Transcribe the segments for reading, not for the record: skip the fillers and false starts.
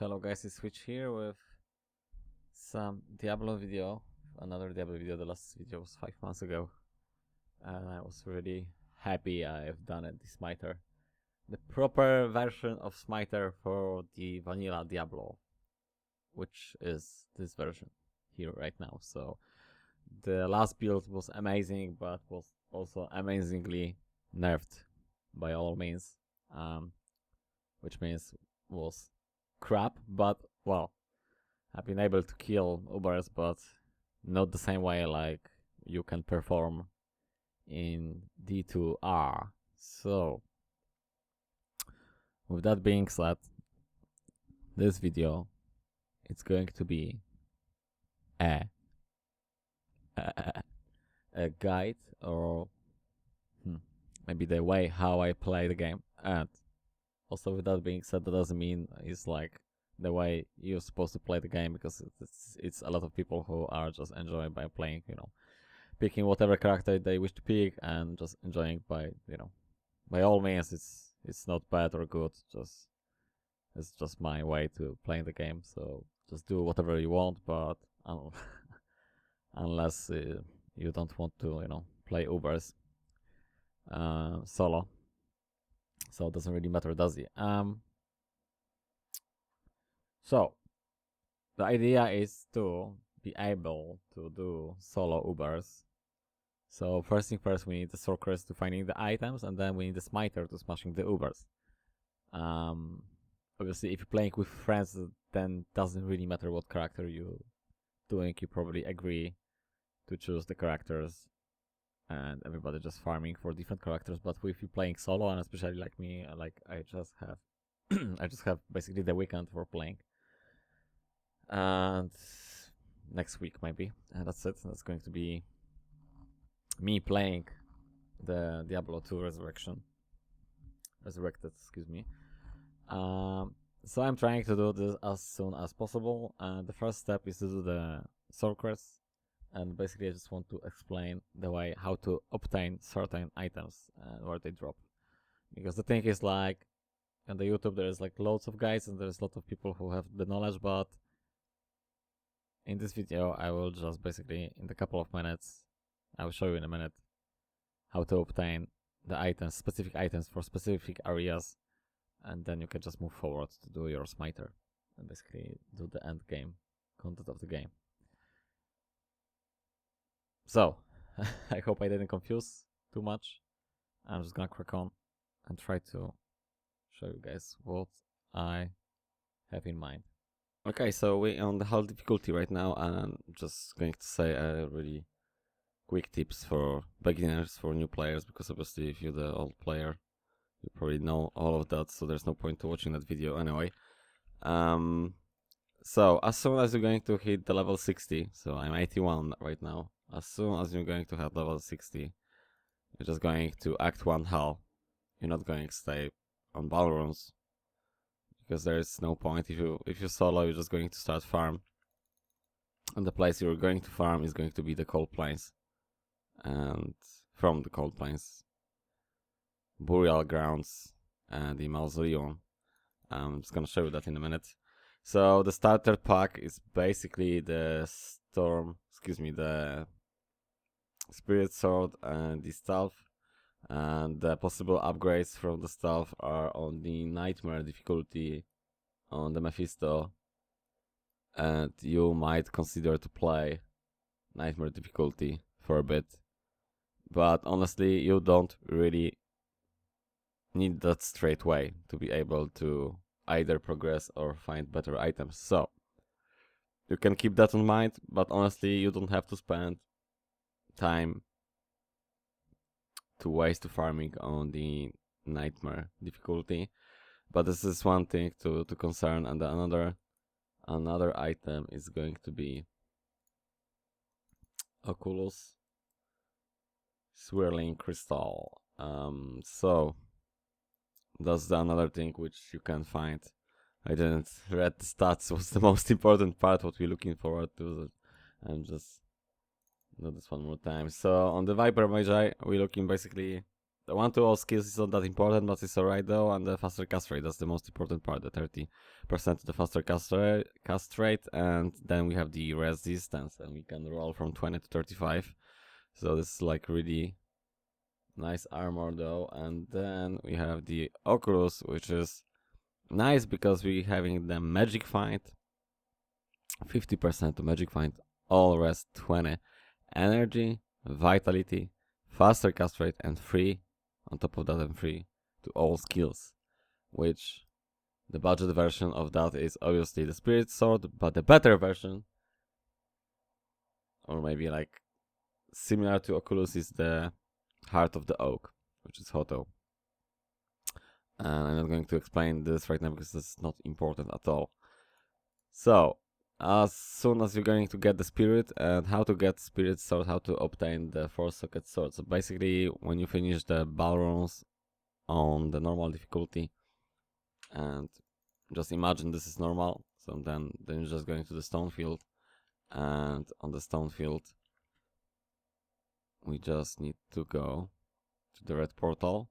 Hello guys, it's Switch here with some Diablo video, another Diablo video. The last video was 5 months ago, and I was really happy I've done it, the Smiter. The proper version of Smiter for the vanilla Diablo, which is this version here right now. So the last build was amazing, but was also amazingly nerfed by all means, which means was crap, but well, I've been able to kill Ubers, but not the same way like you can perform in D2R. So with that being said, this video it's going to be a guide, or maybe the way how I play the game. And also, with that being said, that doesn't mean it's like the way you're supposed to play the game, because it's a lot of people who are just enjoying by playing, picking whatever character they wish to pick and just enjoying by, by all means, it's not bad or good. It's just my way to playing the game. So just do whatever you want, but unless you don't want to, play Ubers solo. So it doesn't really matter, does it? So the idea is to be able to do solo Ubers. So first thing first, we need the Sorceress to finding the items, and then we need the Smiter to smashing the Ubers. Obviously, if you're playing with friends, then doesn't really matter what character you're doing. You probably agree to choose the characters, and everybody just farming for different characters. But if you're playing solo, and especially like me, like I just have I just have basically the weekend for playing, and next week maybe, and that's it. That's going to be me playing the Diablo 2 Resurrected, excuse me. So I'm trying to do this as soon as possible, and the first step is to do the Sorceress. And basically I just want to explain the way how to obtain certain items and where they drop. Because the thing is, like, on the YouTube there is like loads of guys and there's a lot of people who have the knowledge, but in this video I will just basically, in a couple of minutes, I will show you in a minute how to obtain the items, specific items for specific areas, and then you can just move forward to do your smiter and basically do the end game content of the game. So, I hope I didn't confuse too much. I'm just gonna crack on and try to show you guys what I have in mind. Okay, so we're on the hard difficulty right now, and I'm just going to say really quick tips for beginners, for new players, because obviously if you're the old player, you probably know all of that, so there's no point to watching that video anyway. So, as soon as you're going to hit the level 60, so I'm 81 right now, as soon as you're going to have level 60, you're just going to act 1 hell. You're not going to stay on ballrooms, because there is no point. If you're solo, you're just going to start farm, and the place you're going to farm is going to be the cold plains, and from the cold plains, burial grounds, and the mausoleum. I'm just gonna show you that in a minute. So the starter pack is basically the the Spirit Sword and the Staff, and the possible upgrades from the Staff are on the Nightmare difficulty on the Mephisto, and you might consider to play Nightmare difficulty for a bit, but honestly you don't really need that straight way to be able to either progress or find better items. So you can keep that in mind, but honestly you don't have to spend time to waste to farming on the Nightmare difficulty. But this is one thing to concern, and another item is going to be Oculus Swirling Crystal. So that's another thing which you can find. I didn't read the stats, was the most important part, what we're looking forward to. I'm just do this one more time. So on the Viper Magi, we're looking basically The 1-2 skills is not that important, but it's alright though, and the faster cast rate, that's the most important part, the 30% to the faster cast rate, and then we have the resistance, and we can roll from 20 to 35, so this is like really nice armor though. And then we have the Oculus, which is nice because we're having the magic find, 50% to magic find, all rest 20, energy, vitality, faster cast rate, and free. On top of that, and free to all skills, which the budget version of that is obviously the Spirit Sword, but the better version, or maybe like similar to Oculus, is the Heart of the Oak, which is Hoto. And I'm not going to explain this right now because it's not important at all. So, as soon as you're going to get the Spirit, and how to get Spirit Sword, how to obtain the 4-socket sword. So basically, when you finish the Balrons on the normal difficulty, and just imagine this is normal, so then you're just going to the stone field, and on the stone field we just need to go to the red portal,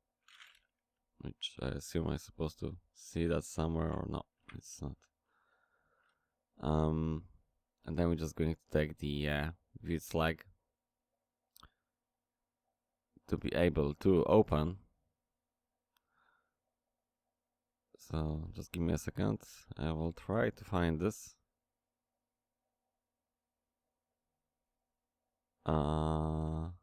which I assume I'm supposed to see that somewhere, or no, it's not. And then we're just going to take the Slag to be able to open. So just give me a second, I will try to find this. Oh,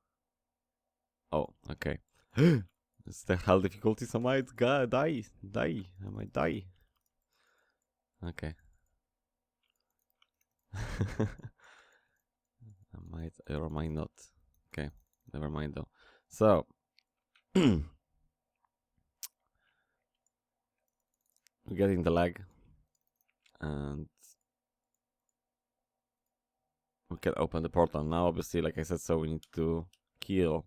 okay. It's the hell difficulty, so I might die. I might die. Okay. I might or might not. Okay, never mind though. So we're getting the lag, and we can open the portal now. Obviously, like I said, so we need to kill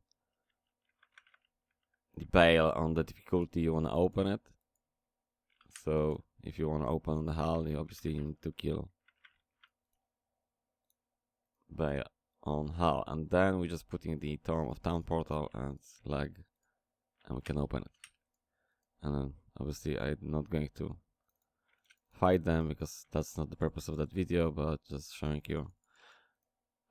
the bale on the difficulty you want to open it. So if you want to open the hull, you obviously need to kill bale on hull, and then we're just putting the Torm of Town portal and lag, and we can open it. And then obviously I'm not going to fight them because that's not the purpose of that video, but just showing you.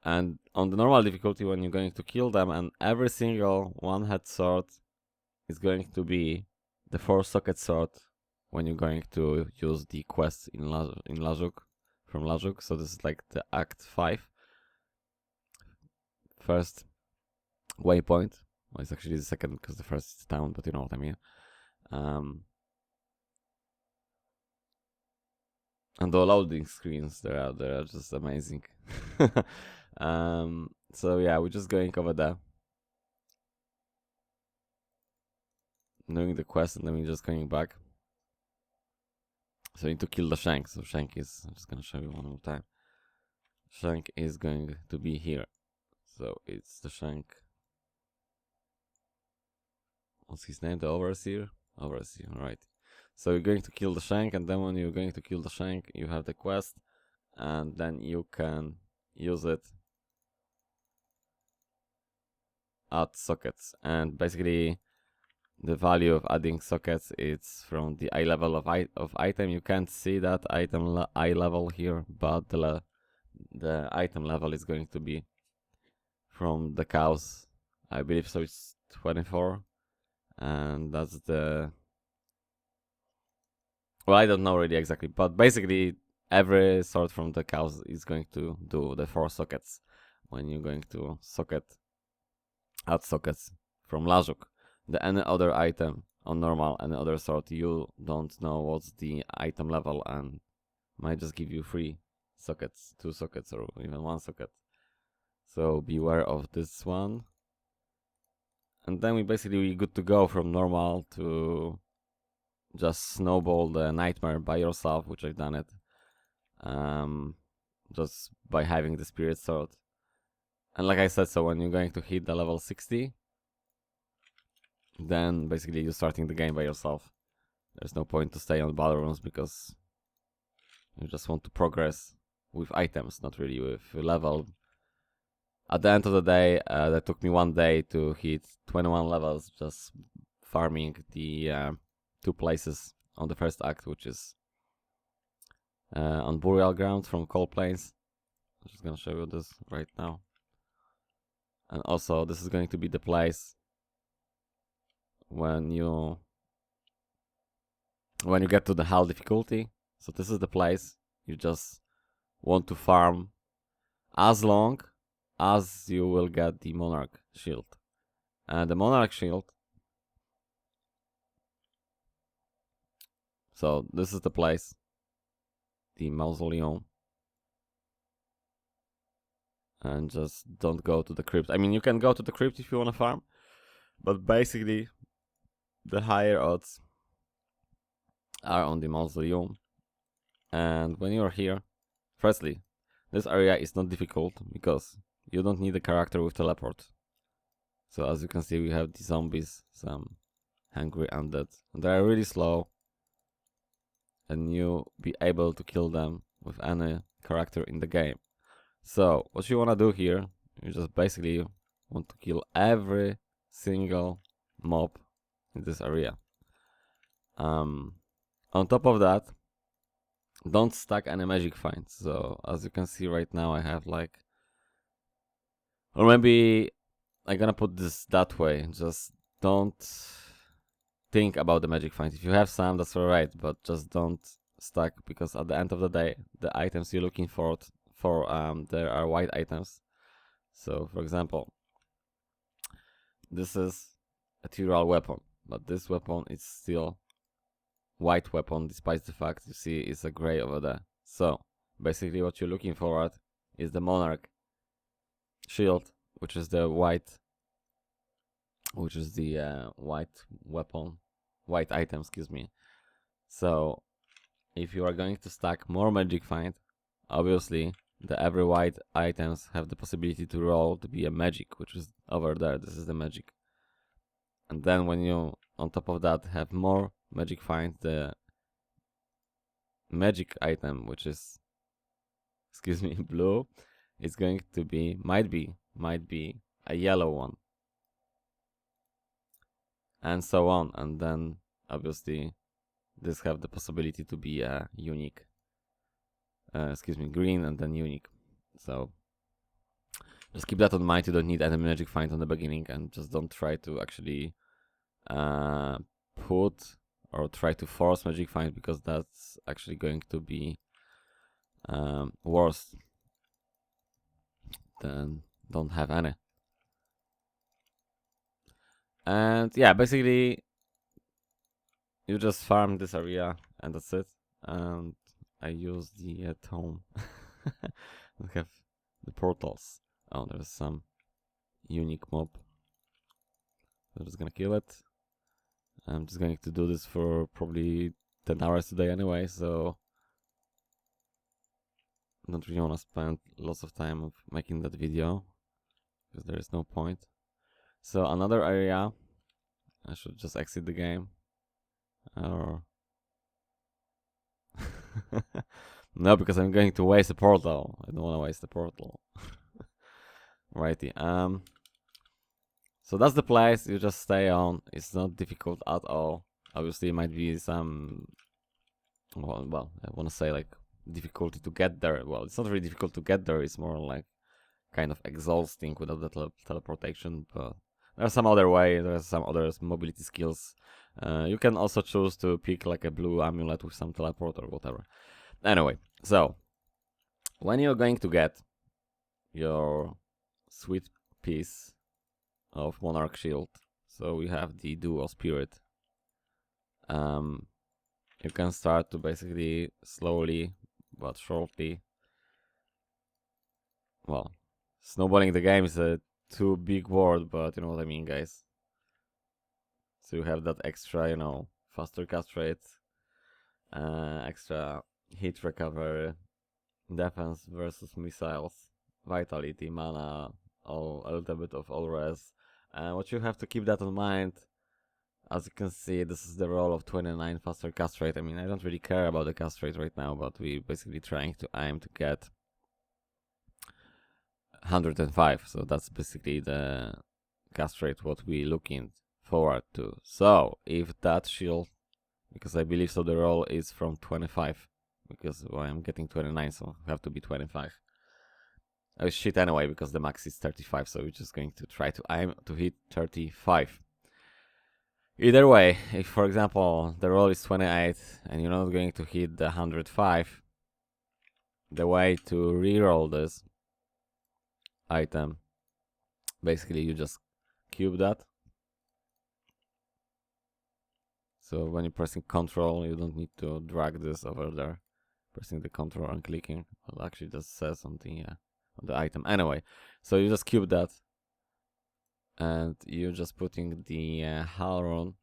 And on the normal difficulty, when you're going to kill them, and every single one-head sword is going to be the 4-socket sword when you're going to use the quest in Lajuk, from Lajuk. So this is like the Act 5 first waypoint. Well, it's actually the second because the first is town, but you know what I mean. And the loading screens, they're just amazing. So yeah, we're just going over there, doing the quest, and then we're just going back. So we need to kill the Shank. So Shank is, I'm just gonna show you one more time. Shank is going to be here. So it's the Shank. What's his name? The Overseer? Overseer, right. So you're going to kill the Shank, and then when you're going to kill the Shank, you have the quest, and then you can use it at sockets. And basically, the value of adding sockets is from the eye level of item. You can't see that eye level here, but the item level is going to be from the cows. I believe so. It's 24, and that's the. Well, I don't know really exactly, but basically every sword from the cows is going to do the 4 sockets when you're going to add sockets from Lajuk. The any other item on normal, any other sword, you don't know what's the item level, and might just give you 3 sockets, 2 sockets, or even 1 socket. So beware of this one. And then we basically good to go from normal to just snowball the nightmare by yourself, which I've done it. Just by having the Spirit Sword. And like I said, so when you're going to hit the level 60, then basically you're starting the game by yourself. There's no point to stay on battle rooms because you just want to progress with items, not really with level. At the end of the day, that took me 1 day to hit 21 levels, just farming the 2 places on the first act, which is on Burial Ground from Cold Plains. I'm just gonna show you this right now. And also, this is going to be the place when you get to the hell difficulty. So this is the place you just want to farm as long as you will get the Monarch Shield. And the Monarch Shield, so this is the place, the mausoleum. And just don't go to the crypt. I mean, you can go to the crypt if you want to farm, but basically the higher odds are on the mausoleum. And when you're here, firstly, this area is not difficult because you don't need a character with teleport. So as you can see, we have the zombies, some hungry undead, and they are really slow, and you'll be able to kill them with any character in the game. So what you want to do here, you just basically want to kill every single mob in this area. On top of that, don't stack any magic finds. So as you can see right now, I have like, or maybe I'm gonna put this that way. Just don't think about the magic finds. If you have some, that's alright, but just don't stack, because at the end of the day, the items you're looking for there are white items. So for example, this is a Tyrell weapon, but this weapon is still white weapon, despite the fact you see it's a gray over there. So basically what you're looking for is the Monarch Shield, which is the white, white weapon, white item, excuse me. So if you are going to stack more magic find, obviously the every white items have the possibility to roll to be a magic, which is over there. This is the magic. And then when you on top of that have more magic find, the magic item, which is, excuse me, blue, is going to be might be a yellow one, and so on. And then obviously this have the possibility to be a unique, green, and then unique. So just keep that in mind. You don't need any magic find on the beginning, and just don't try to actually put or try to force magic find, because that's actually going to be worse than don't have any. And yeah, basically you just farm this area and that's it. And I use the tome. We have the portals. Oh, there's some unique mob. I'm just gonna kill it. I'm just going to do this for probably 10 hours today anyway, so I don't really want to spend lots of time of making that video, because there is no point. So another area, I should just exit the game, or no, because I'm going to waste a portal. I don't want to waste the portal. Righty. So that's the place you just stay on. It's not difficult at all. Obviously, it might be some, well, I want to say like difficulty to get there. Well, it's not really difficult to get there. It's more like kind of exhausting without the teleportation. But there's some other way. There's some other mobility skills. You can also choose to pick like a blue amulet with some teleport or whatever. Anyway, so when you're going to get your sweet piece of Monarch Shield, so we have the Duo Spirit, you can start to basically slowly but shortly, well, snowballing the game is a too big word, but you know what I mean, guys. So you have that extra, you know, faster cast rate, extra hit recovery, defense versus missiles, vitality, mana, a little bit of all res. What you have to keep that in mind, as you can see, this is the roll of 29 faster cast rate. I mean, I don't really care about the cast rate right now, but we basically trying to aim to get 105. So that's basically the cast rate what we looking forward to. So if that shield, because I believe so the roll is from 25, because I'm getting 29, so I have to be 25. Oh shit, anyway, because the max is 35, so we're just going to try to aim to hit 35. Either way, if for example the roll is 28 and you're not going to hit the 105, the way to reroll this item, basically you just cube that. So when you're pressing Control, you don't need to drag this over there. Pressing the Control and clicking will actually just says something, yeah, on the item. Anyway, so you just cube that, and you're just putting the Halron,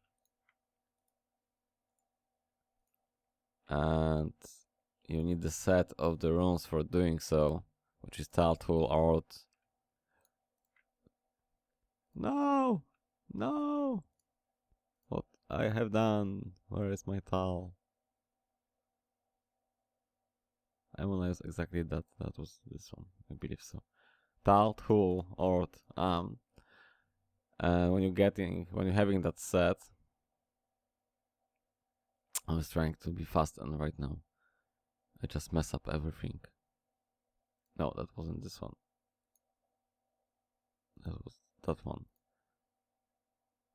and you need the set of the runes for doing so, which is Tal Tool Art. No, no. What I have done? Where is my Tal? I will use exactly that. That was this one, I believe so. Tal Tool Art. And when you're having that set, I was trying to be fast, and right now I just mess up everything. No, that wasn't this one. That was that one.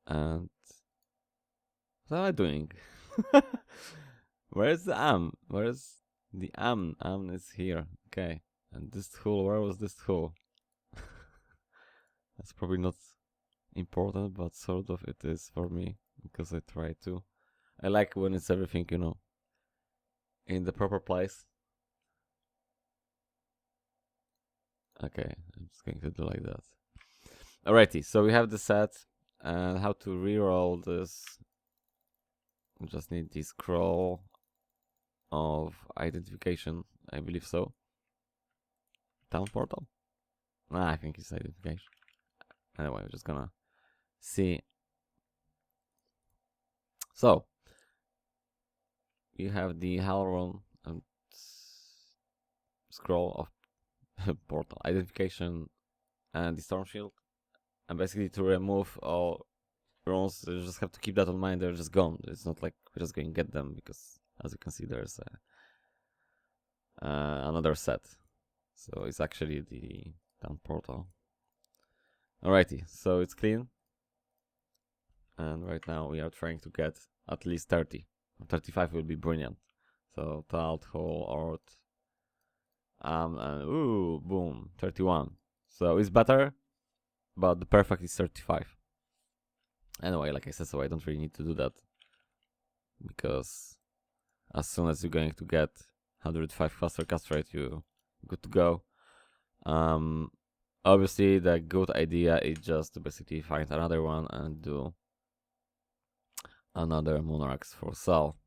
And what am I doing? Where is the Where is the Am is here. Okay. And this tool, where was this tool? That's probably not important, but sort of it is for me, because I try to. I like when it's everything, you know, in the proper place. Okay, I'm just going to do like that. Alrighty, so we have the set, and how to reroll this. We just need the scroll of identification, I believe so. Town portal? I think it's identification. Anyway, we're just gonna see. So you have the Halron scroll of portal identification and the storm shield, and basically to remove all runes, you just have to keep that in mind. They're just gone. It's not like we're just going to get them, because as you can see there's another set, so it's actually the town portal. Alrighty, so it's clean, and right now we are trying to get at least 30. 35 will be brilliant. So Talt, Hole, Ort, and ooh, boom, 31. So it's better, but the perfect is 35. Anyway, like I said, so I don't really need to do that, because as soon as you're going to get 105 faster cast rate, you're good to go. Obviously the good idea is just to basically find another one and do another monarchs for sale,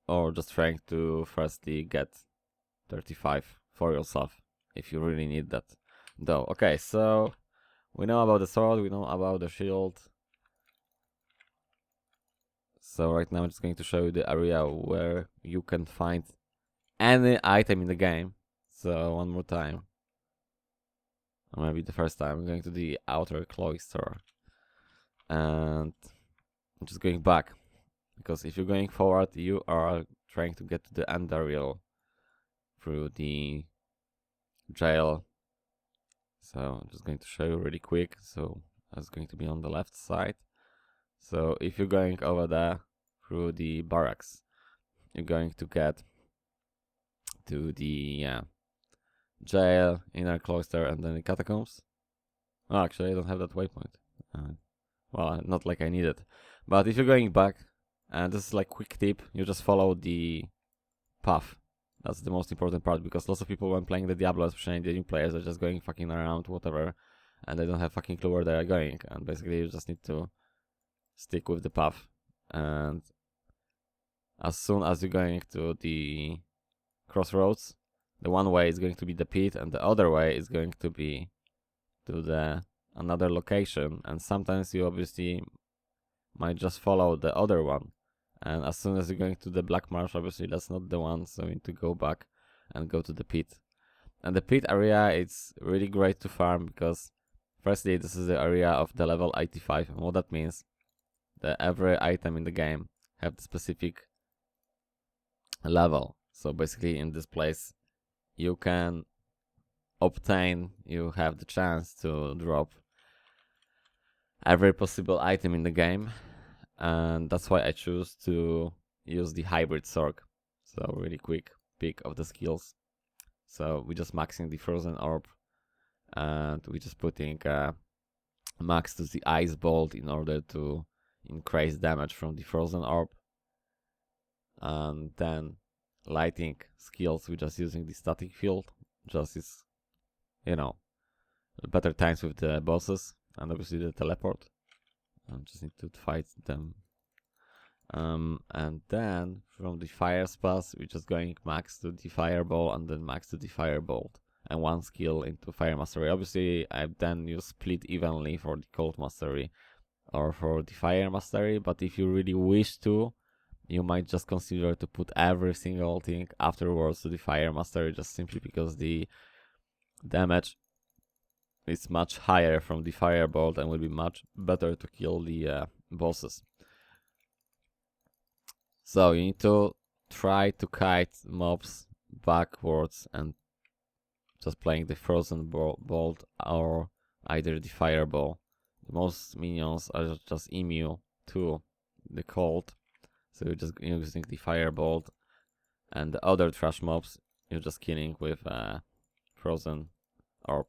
or just trying to firstly get 35 for yourself if you really need that though. Okay, so we know about the sword, we know about the shield. So right now I'm just going to show you the area where you can find any item in the game. So one more time, or maybe the first time, I'm going to the outer cloister, and I'm just going back, because if you're going forward, you are trying to get to the end area through the jail. So I'm just going to show you really quick. So that's going to be on the left side. So if you're going over there through the barracks, you're going to get to the jail, inner cloister, and then the catacombs. Oh, actually I don't have that waypoint. Well, not like I need it. But if you're going back, and this is like quick tip, you just follow the path. That's the most important part, because lots of people when playing the Diablo, especially the new players, are just going fucking around whatever, and they don't have fucking clue where they are going, and basically you just need to stick with the path. And as soon as you're going to the crossroads, the one way is going to be the pit, and the other way is going to be to the another location, and sometimes you obviously might just follow the other one, and as soon as you're going to the Black Marsh, obviously that's not the one, so you need to go back and go to the pit. And the pit area, it's really great to farm because firstly, this is the area of the level 85. And what that means, that every item in the game have the specific level. So basically in this place, you can obtain, you have the chance to drop every possible item in the game. And that's why I choose to use the hybrid sword. So really quick pick of the skills. So we're just maxing the frozen orb, and we're just putting max to the ice bolt in order to increase damage from the frozen orb. And then lighting skills, we're just using the static field. Just is, you know, better times with the bosses, and obviously the teleport. I just need to fight them. And then from the fire spells, we're just going max to the fireball and then max to the firebolt, and one skill into fire mastery. Obviously, I then use split evenly for the cold mastery or for the fire mastery, but if you really wish to, you might just consider to put every single thing afterwards to the fire mastery, just simply because the damage is much higher from the firebolt and will be much better to kill the bosses. So you need to try to kite mobs backwards and just playing the frozen bolt or either the fireball. Most minions are just immune to the cold, so you're just using the firebolt, and the other trash mobs you're just killing with frozen orb.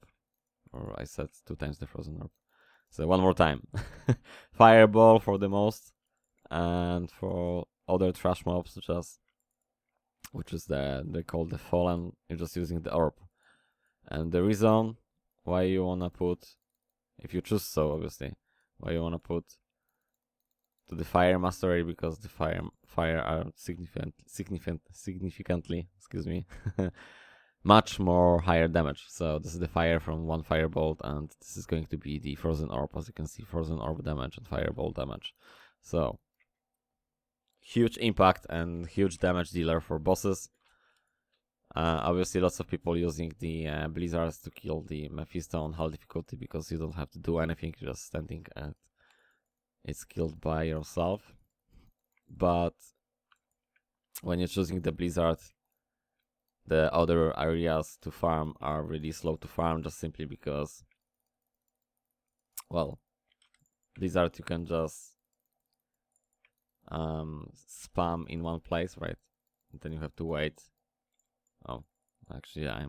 Or I said 2 times the frozen orb. So one more time. Fireball for the most, and for other trash mobs, just which is they call the fallen, you're just using the orb. And the reason why you wanna put, if you choose so obviously, why you wanna put to the fire mastery, because the fire are significantly, excuse me, much more higher damage. So this is the fire from one firebolt, and this is going to be the frozen orb. As you can see, frozen orb damage and fireball damage. So huge impact and huge damage dealer for bosses. Obviously, lots of people using the blizzards to kill the Mephisto on hard difficulty, because you don't have to do anything, you're just standing and it's killed by yourself. But when you're choosing the blizzard, the other areas to farm are really slow to farm, just simply because, well, blizzard you can just spam in one place, right? And then you have to wait. Oh, actually, I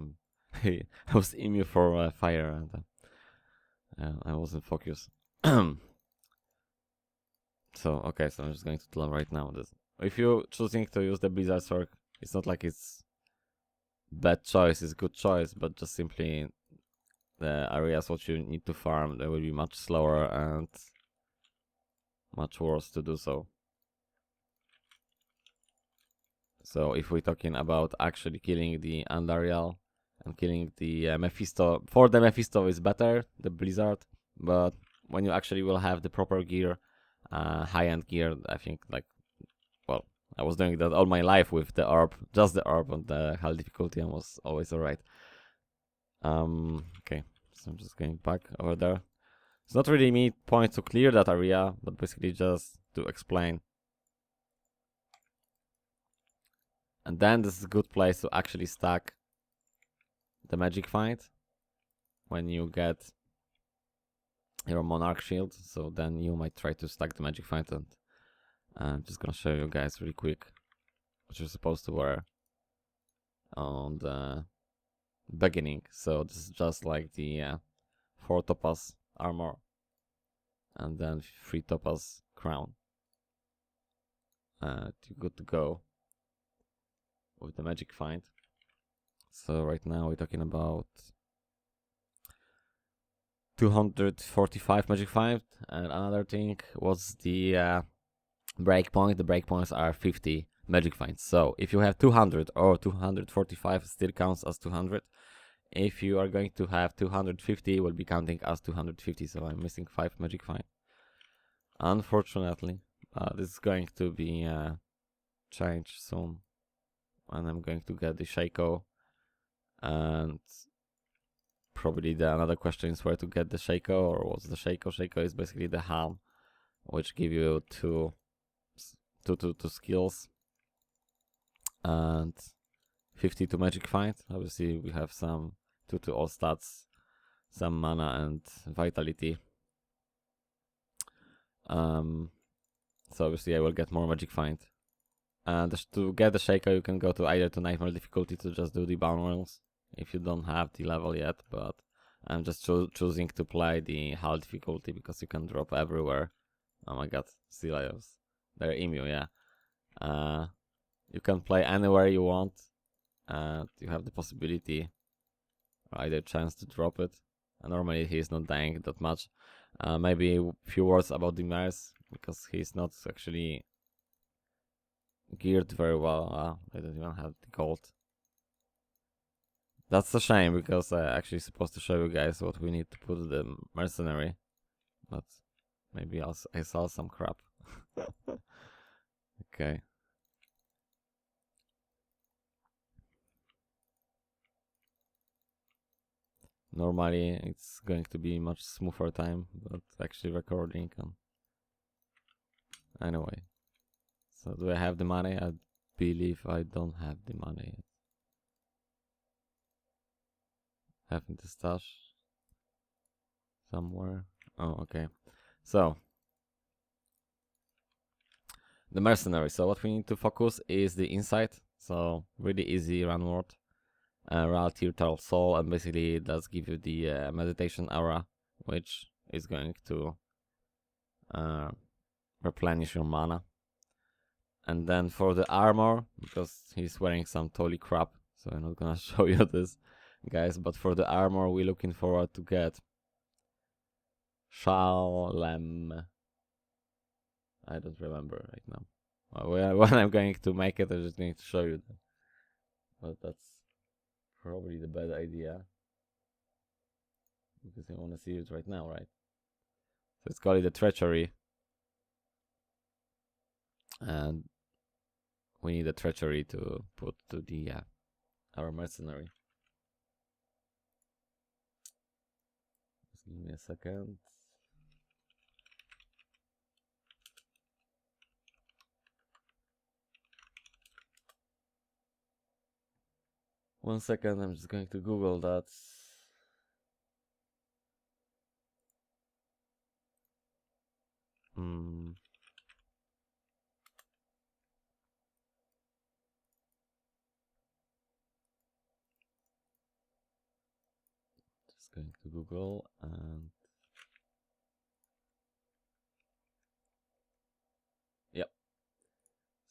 was immune for fire, and I wasn't focused. So okay, so I'm just going to tell them right now this. If you're choosing to use the blizzard sword, it's not like it's bad choice, it's good choice, but just simply the areas what you need to farm, they will be much slower and much worse to do so. So if we're talking about actually killing the Andariel and killing the Mephisto, for the Mephisto is better, the blizzard, but when you actually will have the proper gear, high-end gear, I think, like, well, I was doing that all my life with the orb, just the orb on the high difficulty, and was always alright. Okay, so I'm just going back over there. It's not really me point to clear that area, but basically just to explain. And then this is a good place to actually stack the magic find when you get your monarch shield. So then you might try to stack the magic find, and I'm just gonna show you guys really quick what you're supposed to wear on the beginning. So this is just like the 4 topaz armor and then 3 topaz crown. Good to go with the magic find. So right now we're talking about 245 magic find, and another thing was the breakpoint. The breakpoints are 50 magic finds. So if you have 200 or 245, still counts as 200. If you are going to have 250, it will be counting as 250. So I'm missing 5 magic find, unfortunately. This is going to be changed soon, and I'm going to get the Shaco And probably the another question is where to get the Shaco, or what's the Shaco. Shaco is basically the Helm, which give you two skills and 52 magic find. Obviously we have some 2 all stats, some mana and vitality. So obviously I will get more magic find. And to get the Shaker, you can go to either to Nightmare difficulty to just do the bound rolls if you don't have the level yet, but I'm just choosing to play the Hull difficulty because you can drop everywhere. Oh my god, Sea Lions. They're emu, yeah. You can play anywhere you want, and you have the possibility or either chance to drop it. And normally he's not dying that much. Maybe a few words about the Mers, because he's not actually geared very well. I don't even have the gold. That's a shame, because I actually supposed to show you guys what we need to put the Mercenary, but maybe I saw some crap. Okay. Normally it's going to be much smoother time, but actually recording and anyway. So do I have the money? I believe I don't have the money yet. Having the stash somewhere. Oh, okay. So the Mercenary. So what we need to focus is the insight. So really easy run word. Reality, Turtle Soul, and basically it does give you the meditation aura, which is going to replenish your mana. And then for the armor, because he's wearing some totally crap, so I'm not gonna show you this, guys, but for the armor we're looking forward to get Shalem. I don't remember right now. When I'm going to make it, I'm just going to show you that. But that's probably the bad idea, because I want to see it right now, right? So it's called the Treachery, and we need a Treachery to put to the our Mercenary. Just give me a second. One second, I'm just going to Google that. Just going to Google and yep.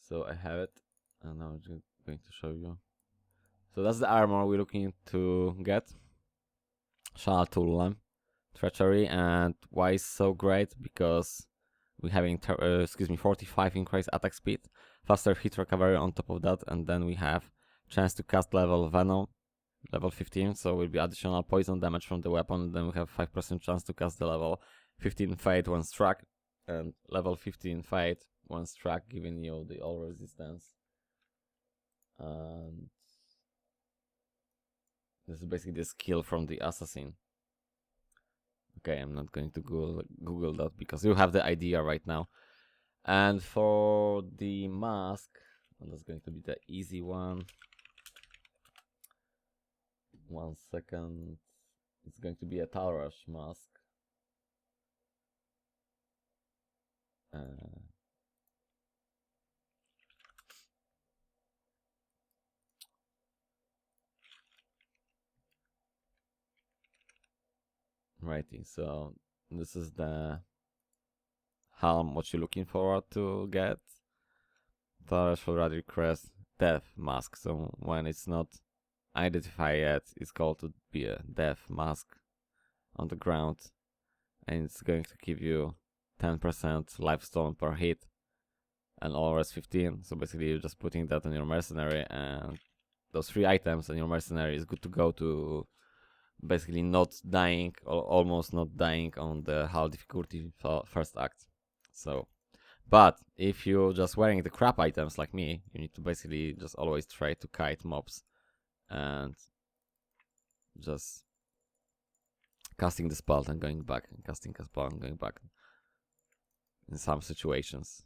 So I have it, and now I'm just going to show you. So that's the armor we're looking to get. Shalatulam, Treachery, and why is so great? Because we're having 45 increased attack speed, faster hit recovery on top of that, and then we have chance to cast level Venom, level 15, so will be additional poison damage from the weapon. Then we have 5% chance to cast the level 15 Fate when struck, and level 15 Fate when struck, giving you the all resistance. And this is basically the skill from the assassin. Okay, I'm not going to Google that because you have the idea right now. And for the mask, that's going to be the easy one. 1 second. It's going to be a Talrush mask. Righty, so this is the helm, what you're looking forward to get. Talrush will rather request death mask, so when it's not identified yet, it's called to be a death mask on the ground, and it's going to give you 10% lifestone per hit and all rest 15. So basically you're just putting that on your Mercenary, and those 3 items on your Mercenary is good to go to basically not dying or almost not dying on the Hull difficulty first act. So, but if you're just wearing the crap items like me, you need to basically just always try to kite mobs and just casting the spell and going back, and casting a spell and going back. In some situations,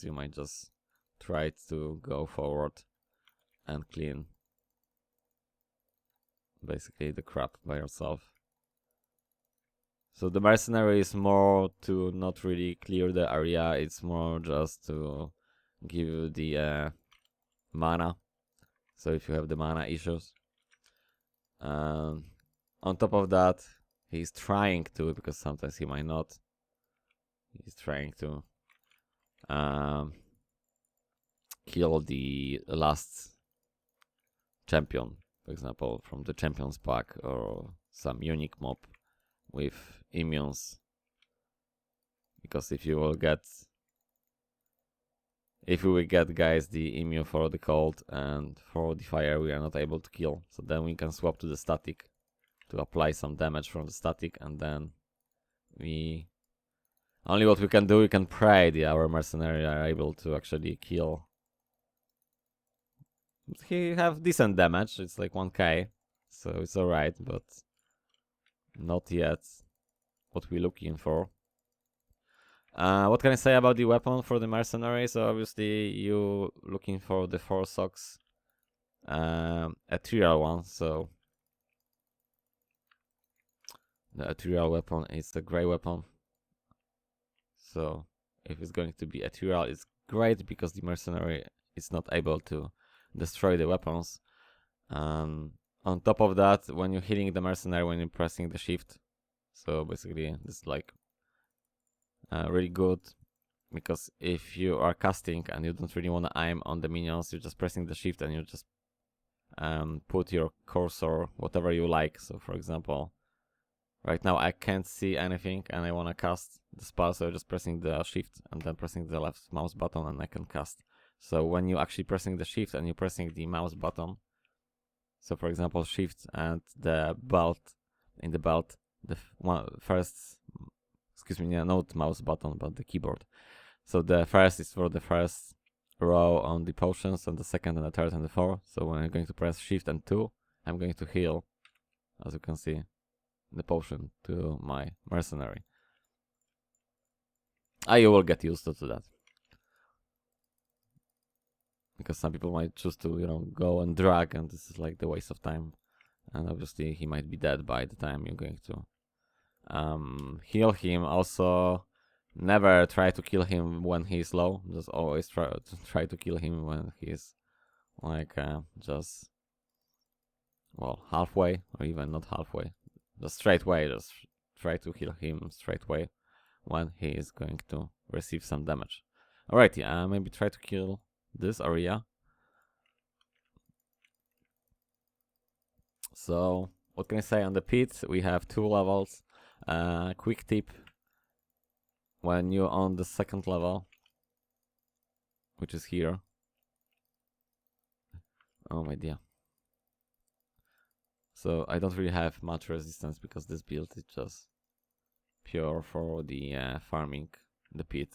you might just try to go forward and clean basically the crap by yourself. So the Mercenary is more to not really clear the area, it's more just to give you the mana. So if you have the mana issues. On top of that, he's trying to, because sometimes he might not, he's trying to kill the last champion, for example, from the champions pack, or some unique mob with immunes. Because if we will get guys the immune for the cold and for the fire, we are not able to kill. So then we can swap to the static to apply some damage from the static, and then only what we can do, we can pray our mercenary are able to actually kill. He have decent damage, it's like 1k, so it's alright, but not yet what we're looking for. What can I say about the weapon for the mercenary? So obviously you looking for the 4 socks ethereal one, so the ethereal weapon is a grey weapon. So if it's going to be ethereal, it's great because the mercenary is not able to destroy the weapons. On top of that, when you're hitting the mercenary, when you're pressing the shift, so basically this is like really good, because if you are casting and you don't really want to aim on the minions, you're just pressing the shift and you just put your cursor whatever you like. So for example, right now I can't see anything and I want to cast the spell, so just pressing the shift and then pressing the left mouse button and I can cast. So when you're actually pressing the shift and you're pressing the mouse button, so for example shift and the belt, in the belt, the first, excuse me, yeah, not mouse button but the keyboard. So the first is for the first row on the potions, and the second and the third and the fourth. So when I'm going to press shift and 2, I'm going to heal, as you can see, the potion to my mercenary. You will get used to that, because some people might choose to, you know, go and drag, and this is like the waste of time, and obviously he might be dead by the time you're going to heal him. Also, never try to kill him when he's low, just always try to kill him when he's like just, well, halfway, or even not halfway, just straight away. Just try to heal him straight away when he is going to receive some damage. Alrighty, maybe try to kill this area. So what can I say on the pit? We have 2 levels. Quick tip: when you're on the 2nd level, which is here. Oh my dear. So I don't really have much resistance because this build is just pure for the farming the pit.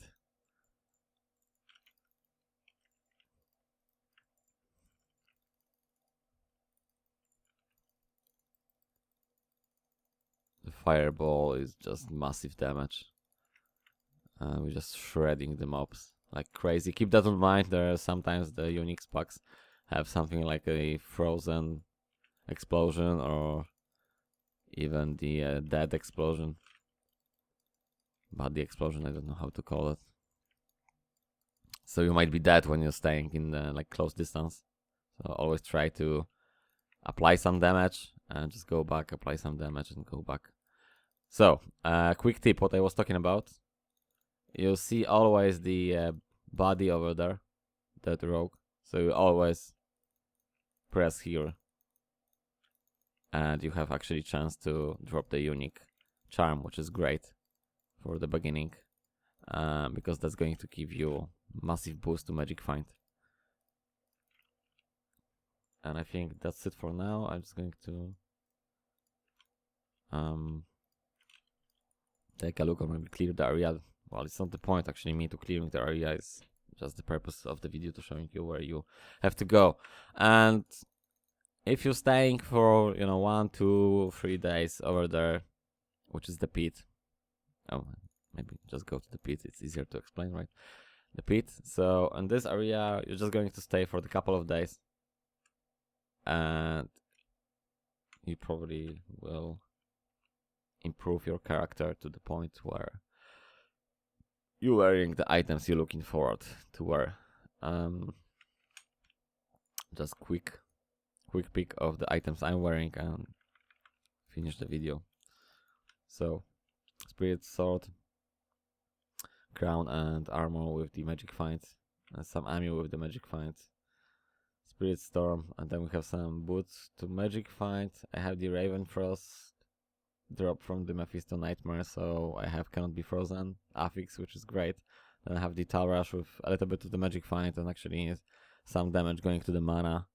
The fireball is just massive damage. We're just shredding the mobs like crazy. Keep that in mind. There are sometimes the unique packs have something like a frozen explosion, or even the dead explosion. But the explosion, I don't know how to call it. So you might be dead when you're staying in the like close distance. So always try to apply some damage and just go back, apply some damage and go back. So, quick tip, what I was talking about. You see always the body over there, that rogue. So you always press here, and you have actually chance to drop the unique charm, which is great for the beginning, because that's going to give you massive boost to magic find. And I think that's it for now. I'm just going to take a look or maybe clear the area. Well, it's not the point actually me to clearing the area, it's just the purpose of the video to showing you where you have to go. And if you're staying for, you know, 1, 2, 3 days over there, which is the pit. Oh, maybe just go to the pit. It's easier to explain, right? The pit. So in this area, you're just going to stay for the couple of days, and you probably will improve your character to the point where you're wearing the items you're looking forward to wear. Just quick pick of the items I'm wearing and finish the video. So, spirit sword, crown and armor with the magic finds, and some ammo with the magic finds. Spirit storm, and then we have some boots to magic find. I have the Raven Frost drop from the Mephisto Nightmare, so I have cannot be frozen affix, which is great. Then I have the Tal Rush with a little bit of the magic find and actually some damage going to the mana.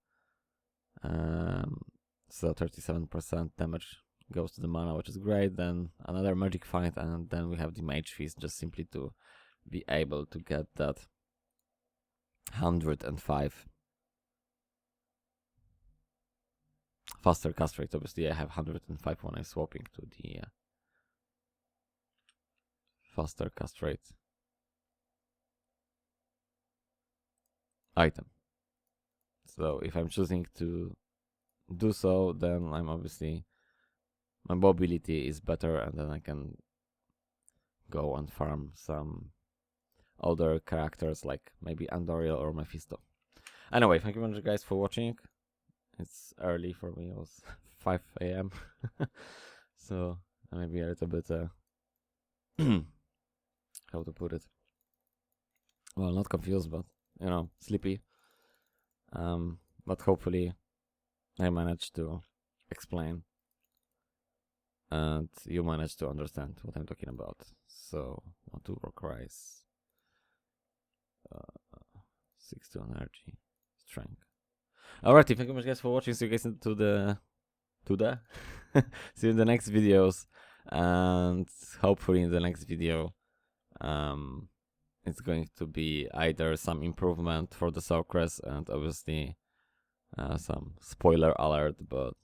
So 37% damage goes to the mana, which is great. Then another magic find, and then we have the Mage Feast, just simply to be able to get that 105 faster cast rate. Obviously I have 105 when I'm swapping to the faster cast rate item. So if I'm choosing to do so, then I'm obviously, my mobility is better, and then I can go and farm some other characters like maybe Andoriel or Mephisto. Anyway, thank you very much guys for watching. It's early for me, it was 5 AM so maybe a little bit how to put it, well, not confused, but you know, sleepy. But hopefully I managed to explain and you managed to understand what I'm talking about. So, 1-2 rock rise, 6-2 energy, strength. Alrighty, thank you much guys for watching. See you guys into the see you in the next videos, and hopefully in the next video it's going to be either some improvement for the Sorceress, and obviously some spoiler alert, but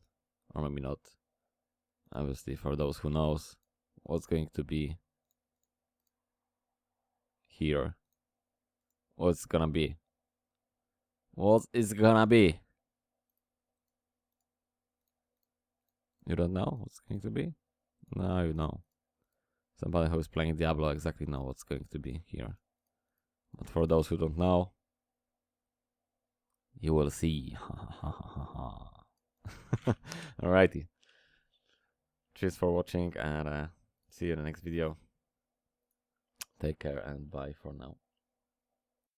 or maybe not, obviously for those who knows what's going to be here. What's gonna be? What is gonna be? You don't know what's going to be? No, you know. Somebody who is playing Diablo exactly know what's going to be here. But for those who don't know, you will see. Alrighty. Cheers for watching, and see you in the next video. Take care and bye for now.